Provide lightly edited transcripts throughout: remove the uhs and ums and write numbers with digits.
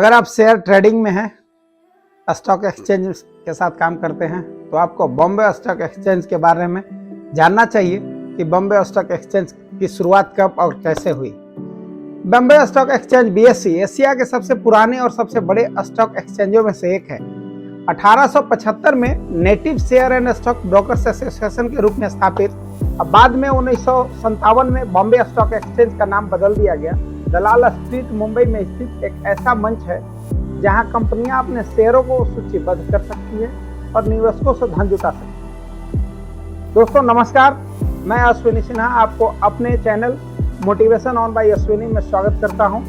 अगर आप share trading में हैं, स्टॉक एक्सचेंज के साथ काम करते हैं, तो आपको बॉम्बे स्टॉक एक्सचेंज के बारे में जानना चाहिए कि बॉम्बे स्टॉक एक्सचेंज की शुरुआत कब और कैसे हुई। Bombay stock exchange BSE Asia के सबसे पुराने और सबसे बड़े स्टॉक एक्सचेंजों में से एक है। 1875 में native share and stock brokers association के रूप में स्थापित, अब बाद में 1957 में बॉम्बे स्टॉक एक्सचेंज का नाम बदल दिया गया। दलाल स्ट्रीट मुंबई में स्थित एक ऐसा मंच है जहां कंपनियां अपने शेयरों को सूचीबद्ध कर सकती हैं और निवेशकों से धन जुटा सकती हैं। दोस्तों नमस्कार, मैं अश्विनी सिन्हा आपको अपने channel motivation on by Ashwini में स्वागत करता हूं।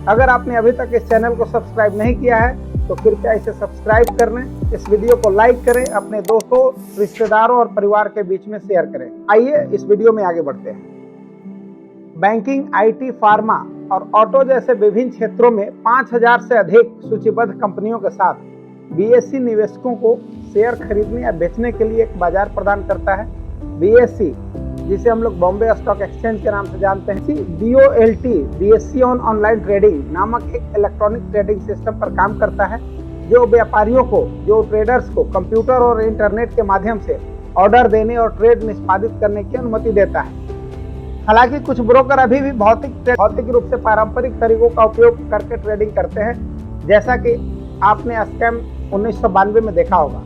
अगर आपने अभी तक इस चैनल को सब्सक्राइब नहीं किया है तो कृपया इसे सब्सक्राइब कर लें, इस वीडियो को लाइक करें, अपने दोस्तों, रिश्तेदारों और परिवार के बीच में शेयर करें। आइए इस वीडियो में आगे बढ़ते हैं। बैंकिंग, आईटी, फार्मा और ऑटो जैसे विभिन्न क्षेत्रों में 5000 से अधिक सूचीबद्ध कंपनियों के साथ बीएसई निवेशकों को शेयर खरीदने या बेचने के लिए एक बाजार प्रदान करता है। बीएसई, जिसे हम लोग बॉम्बे स्टॉक एक्सचेंज के नाम से जानते हैं, बीओएलटी बीएसई ऑन ऑनलाइन ट्रेडिंग नामक एक इलेक्ट्रॉनिक ट्रेडिंग सिस्टम पर काम करता है, जो व्यापारियों को, जो ट्रेडर्स को कंप्यूटर और इंटरनेट के माध्यम से ऑर्डर देने और ट्रेड निष्पादित करने की अनुमति देता है। हालांकि कुछ ब्रोकर अभी भी भौतिक रूप से पारंपरिक तरीकों का उपयोग करके ट्रेडिंग करते हैं, जैसा कि आपने स्कैम 1992 में देखा होगा।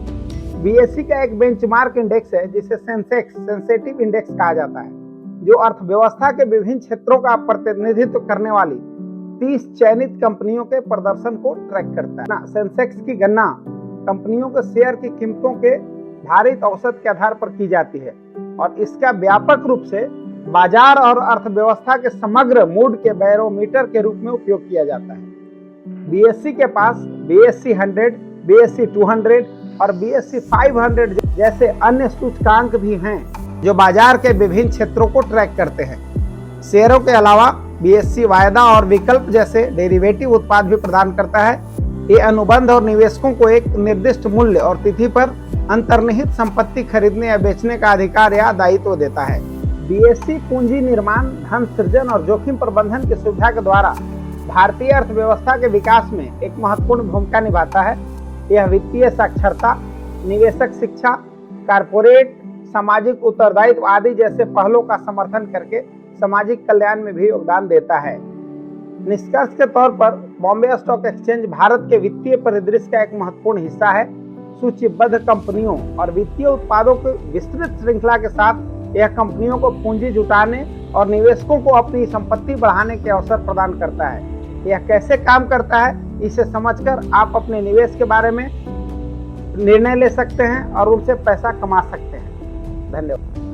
बीएसई का एक बेंचमार्क इंडेक्स है जिसे सेंसेटिव इंडेक्स कहा जाता है, जो अर्थव्यवस्था के विभिन्न क्षेत्रों का प्रतिनिधित्व करने वाली 30 चयनित कंपनियों के प्रदर्शन को ट्रैक करता है। सेंसेक्स की गणना कंपनियों के शेयर की कीमतों के भारित औसत के आधार पर की जाती है और इसका व्यापक रूप से बाजार और अर्थव्यवस्था के समग्र मूड के बैरोमीटर के रूप में उपयोग किया जाता है। बीएसई के पास बीएसई 100, बीएसई 200 और बीएसई 500 जैसे अन्य सूचकांक भी हैं जो बाजार के विभिन्न क्षेत्रों को ट्रैक करते हैं। शेयरों के अलावा बीएसई वायदा और विकल्प जैसे डेरिवेटिव उत्पाद भी प्रदान करता है। ये अनुबंध और निवेशकों को एक निर्दिष्ट मूल्य और तिथि पर अंतर्निहित संपत्ति खरीदने या बेचने का अधिकार या दायित्व देता है। बीएसई पूंजी निर्माण, धन सृजन और जोखिम प्रबंधन की सुविधा के द्वारा भारतीय अर्थव्यवस्था के विकास में एक महत्वपूर्ण भूमिका निभाता है। यह वित्तीय साक्षरता, निवेशक शिक्षा, कारपोरेट सामाजिक उत्तरदायित्व आदि जैसे पहलों का समर्थन करके सामाजिक कल्याण में भी योगदान देता है। निष्कर्ष के तौर पर बॉम्बे स्टॉक एक्सचेंज भारत के वित्तीय परिदृश्य का एक महत्वपूर्ण हिस्सा है। सूचीबद्ध कंपनियों और वित्तीय उत्पादों की विस्तृत श्रृंखला के साथ यह कंपनियों को पूंजी जुटाने और निवेशकों को अपनी संपत्ति बढ़ाने के अवसर प्रदान करता है। यह कैसे काम करता है, इसे समझकर आप अपने निवेश के बारे में निर्णय ले सकते हैं और उनसे पैसा कमा सकते हैं। धन्यवाद।